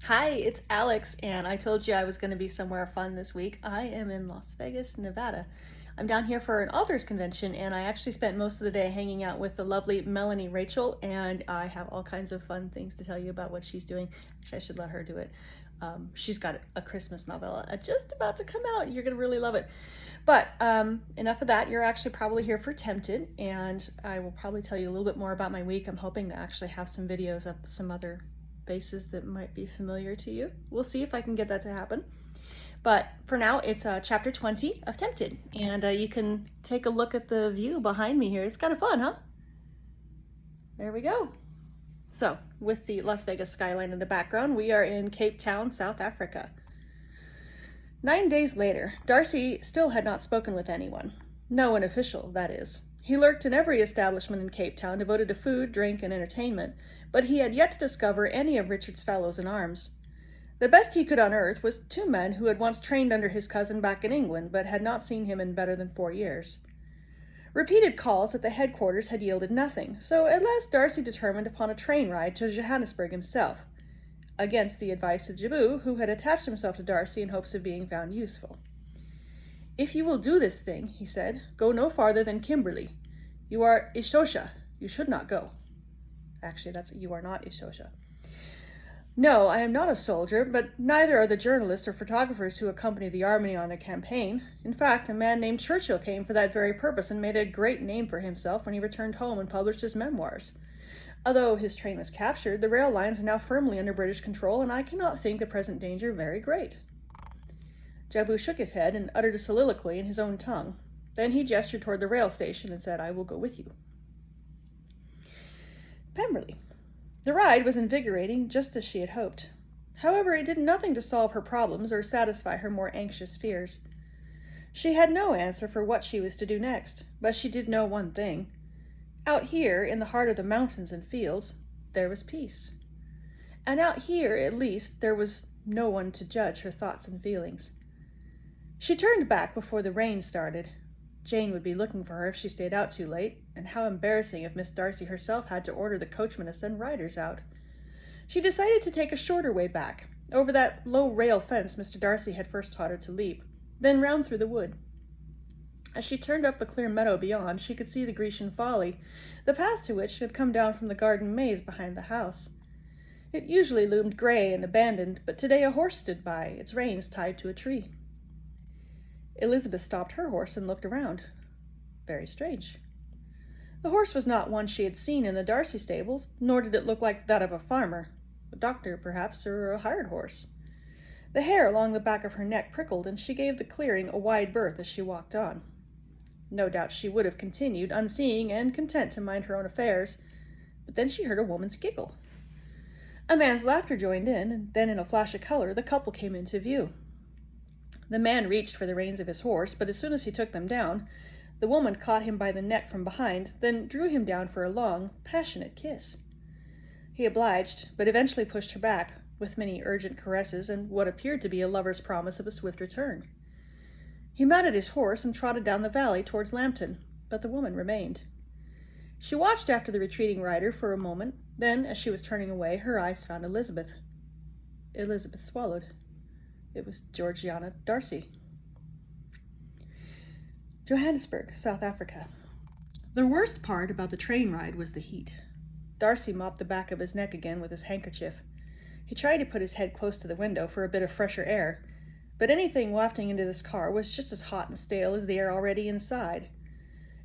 Hi, it's Alex, and I told you I was going to be somewhere fun this week. I am in Las Vegas, Nevada. I'm down here for an authors convention, and I actually spent most of the day hanging out with the lovely Melanie Rachel, and I have all kinds of fun things to tell you about what she's doing. Actually, I should let her do it. She's got a Christmas novella just about to come out. You're going to really love it. But enough of that. You're actually probably here for Tempted, and I will probably tell you a little bit more about my week. I'm hoping to actually have some videos of some other faces that might be familiar to you. We'll see if I can get that to happen. But for now, it's chapter 20 of Tempted, and you can take a look at the view behind me here. It's kind of fun, huh? There we go. So, with the Las Vegas skyline in the background, we are in Cape Town, South Africa. 9 days later, Darcy still had not spoken with anyone. No one official, that is. He lurked in every establishment in Cape Town devoted to food, drink, and entertainment, but he had yet to discover any of Richard's fellows in arms. The best he could unearth was 2 men who had once trained under his cousin back in England, but had not seen him in better than 4 years. Repeated calls at the headquarters had yielded nothing, so at last Darcy determined upon a train ride to Johannesburg himself, against the advice of Jabu, who had attached himself to Darcy in hopes of being found useful. "If you will do this thing," he said, "go no farther than Kimberley. You are Ishosha. You should not go." Actually, that's "you are not Ishosha." "No, I am not a soldier, but neither are the journalists or photographers who accompany the army on their campaign. In fact, a man named Churchill came for that very purpose and made a great name for himself when he returned home and published his memoirs. Although his train was captured, the rail lines are now firmly under British control, and I cannot think the present danger very great." Jabu shook his head and uttered a soliloquy in his own tongue. Then he gestured toward the rail station and said, "I will go with you." Pemberley. The ride was invigorating, just as she had hoped. However, it did nothing to solve her problems or satisfy her more anxious fears. She had no answer for what she was to do next, but she did know one thing. Out here, in the heart of the mountains and fields, there was peace. And out here, at least, there was no one to judge her thoughts and feelings. She turned back before the rain started. Jane would be looking for her if she stayed out too late, and how embarrassing if Miss Darcy herself had to order the coachman to send riders out. She decided to take a shorter way back, over that low rail fence Mr. Darcy had first taught her to leap, then round through the wood. As she turned up the clear meadow beyond, she could see the Grecian Folly, the path to which had come down from the garden maze behind the house. It usually loomed gray and abandoned, but today a horse stood by, its reins tied to a tree. Elizabeth stopped her horse and looked around. Very strange. The horse was not one she had seen in the Darcy stables, nor did it look like that of a farmer, a doctor perhaps, or a hired horse. The hair along the back of her neck prickled, and she gave the clearing a wide berth as she walked on. No doubt she would have continued, unseeing and content to mind her own affairs, but then she heard a woman's giggle. A man's laughter joined in, and then in a flash of color the couple came into view. The man reached for the reins of his horse, but as soon as he took them down, the woman caught him by the neck from behind, then drew him down for a long, passionate kiss. He obliged, but eventually pushed her back, with many urgent caresses and what appeared to be a lover's promise of a swift return. He mounted his horse and trotted down the valley towards Lambton, but the woman remained. She watched after the retreating rider for a moment, then, as she was turning away, her eyes found Elizabeth. Elizabeth swallowed. It was Georgiana Darcy. Johannesburg, South Africa. The worst part about the train ride was the heat. Darcy mopped the back of his neck again with his handkerchief. He tried to put his head close to the window for a bit of fresher air, but anything wafting into this car was just as hot and stale as the air already inside.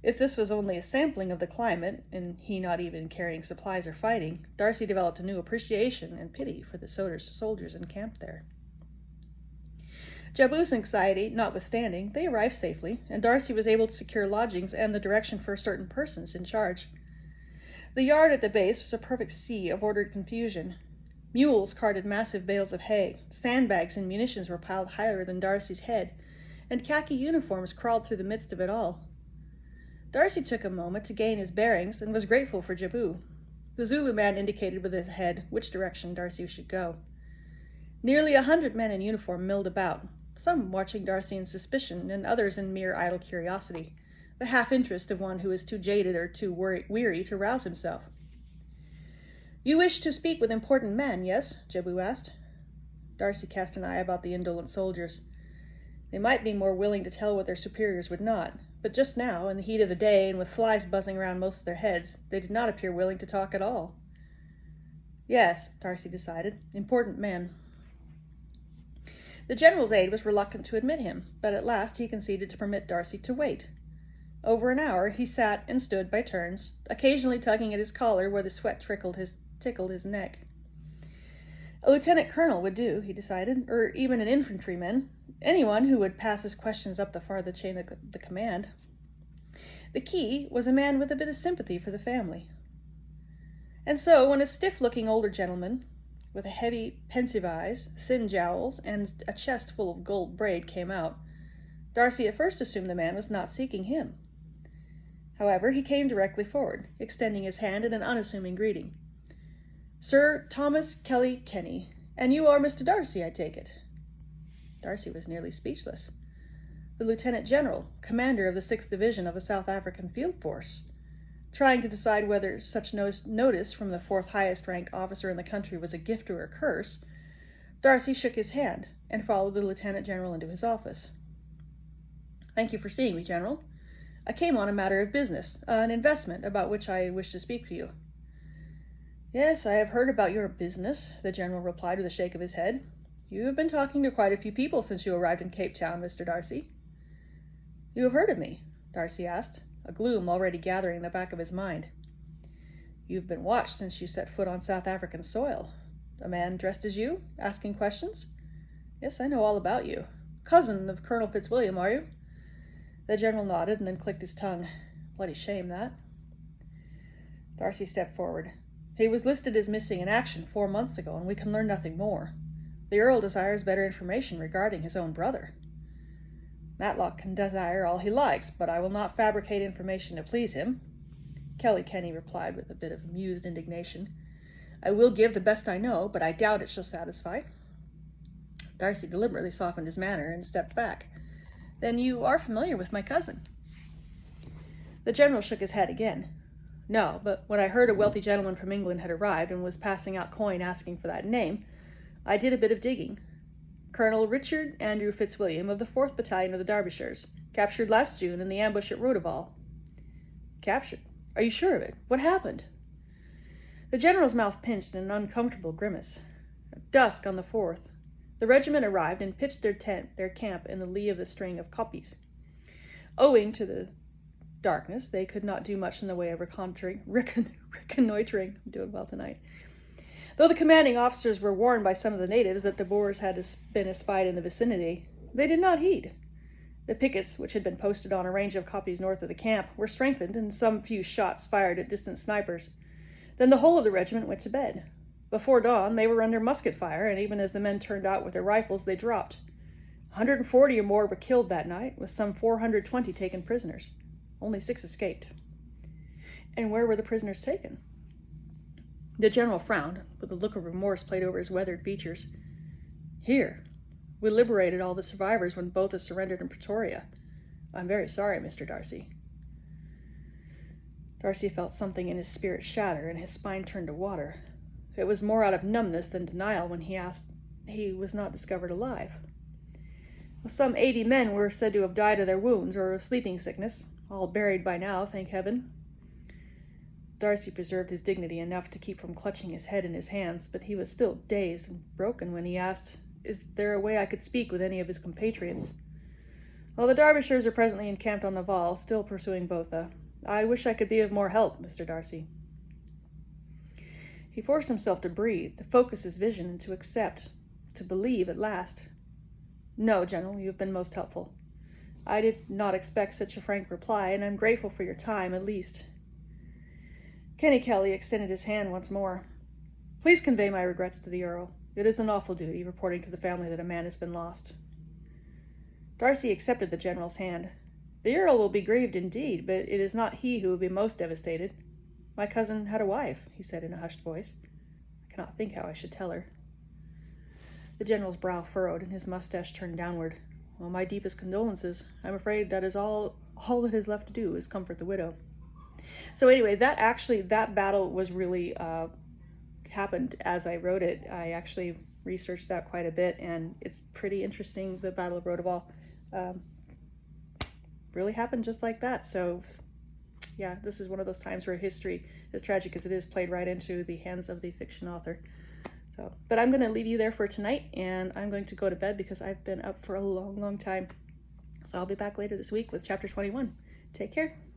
If this was only a sampling of the climate, and he not even carrying supplies or fighting, Darcy developed a new appreciation and pity for the soldiers encamped there. Jabu's anxiety notwithstanding, they arrived safely, and Darcy was able to secure lodgings and the direction for certain persons in charge. The yard at the base was a perfect sea of ordered confusion. Mules carted massive bales of hay, sandbags and munitions were piled higher than Darcy's head, and khaki uniforms crawled through the midst of it all. Darcy took a moment to gain his bearings and was grateful for Jabu. The Zulu man indicated with his head which direction Darcy should go. Nearly 100 men in uniform milled about, some watching Darcy in suspicion and others in mere idle curiosity, the half-interest of one who is too jaded or too weary to rouse himself. "You wish to speak with important men, yes?" Jabu asked. Darcy cast an eye about the indolent soldiers. They might be more willing to tell what their superiors would not, but just now, in the heat of the day and with flies buzzing around most of their heads, they did not appear willing to talk at all. Yes, Darcy decided, important men. The general's aide was reluctant to admit him, but at last he conceded to permit Darcy to wait. Over an hour he sat and stood by turns, occasionally tugging at his collar where the sweat tickled his neck. A lieutenant colonel would do, he decided, or even an infantryman, anyone who would pass his questions up the farther chain of the command. The key was a man with a bit of sympathy for the family. And so, when a stiff-looking older gentleman, with a heavy, pensive eyes, thin jowls, and a chest full of gold braid came out, Darcy at first assumed the man was not seeking him. However, he came directly forward, extending his hand in an unassuming greeting. Sir Thomas Kelly Kenny, and you are Mr. Darcy, I take it. Darcy was nearly speechless. The Lieutenant General, commander of the 6th Division of the South African Field Force. Trying to decide whether such notice from the 4th highest-ranked officer in the country was a gift or a curse, Darcy shook his hand and followed the Lieutenant General into his office. Thank you for seeing me, General. I came on a matter of business, an investment about which I wish to speak to you. Yes, I have heard about your business, the General replied with a shake of his head. You have been talking to quite a few people since you arrived in Cape Town, Mr. Darcy. You have heard of me? Darcy asked, a gloom already gathering in the back of his mind. You've been watched since you set foot on South African soil. A man dressed as you, asking questions? Yes, I know all about you. Cousin of Colonel Fitzwilliam, are you? The General nodded and then clicked his tongue. Bloody shame, that. Darcy stepped forward. He was listed as missing in action 4 months ago, and we can learn nothing more. The Earl desires better information regarding his own brother. Matlock can desire all he likes, but I will not fabricate information to please him, Kelly Kenny replied with a bit of amused indignation. I will give the best I know, but I doubt it shall satisfy. Darcy deliberately softened his manner and stepped back. Then you are familiar with my cousin? The General shook his head again. No, but when I heard a wealthy gentleman from England had arrived and was passing out coin asking for that name, I did a bit of digging. Colonel Richard Andrew Fitzwilliam of the 4th Battalion of the Derbyshires, captured last June in the ambush at Rodeval. Captured? Are you sure of it? What happened? The General's mouth pinched in an uncomfortable grimace. At dusk on the 4th, the regiment arrived and pitched their camp in the lee of the string of koppies. Owing to the darkness, they could not do much in the way of reconnoitering. I'm doing well tonight. Though the commanding officers were warned by some of the natives that the Boers had been espied in the vicinity, they did not heed. The pickets, which had been posted on a range of koppies north of the camp, were strengthened and some few shots fired at distant snipers. Then the whole of the regiment went to bed. Before dawn, they were under musket fire, and even as the men turned out with their rifles, they dropped. 140 or more were killed that night, with some 420 taken prisoners. Only 6 escaped. And where were the prisoners taken? The General frowned, with a look of remorse played over his weathered features. Here. We liberated all the survivors when Botha surrendered in Pretoria. I'm very sorry, Mr. Darcy. Darcy felt something in his spirit shatter, and his spine turned to water. It was more out of numbness than denial when he was not discovered alive. Well, some 80 men were said to have died of their wounds or of sleeping sickness, all buried by now, thank heaven. Darcy preserved his dignity enough to keep from clutching his head in his hands, but he was still dazed and broken when he asked, Is there a way I could speak with any of his compatriots? Well, the Derbyshires are presently encamped on the Vaal, still pursuing Botha. I wish I could be of more help, Mr. Darcy. He forced himself to breathe, to focus his vision, and to accept, to believe at last. No, General, you have been most helpful. I did not expect such a frank reply, and I'm grateful for your time, at least. Kenny Kelly extended his hand once more. Please convey my regrets to the Earl. It is an awful duty, reporting to the family that a man has been lost. Darcy accepted the General's hand. The Earl will be grieved indeed, but it is not he who will be most devastated. My cousin had a wife, he said in a hushed voice. I cannot think how I should tell her. The General's brow furrowed, and his mustache turned downward. Well, my deepest condolences. I'm afraid that is all that is left to do is comfort the widow. So anyway, that battle was really happened as I wrote it. I actually researched that quite a bit, and it's pretty interesting. The Battle of Rodoval really happened just like that. So yeah, this is one of those times where history, as tragic as it is, played right into the hands of the fiction author. So, but I'm going to leave you there for tonight, and I'm going to go to bed because I've been up for a long time. So I'll be back later this week with chapter 21. Take care.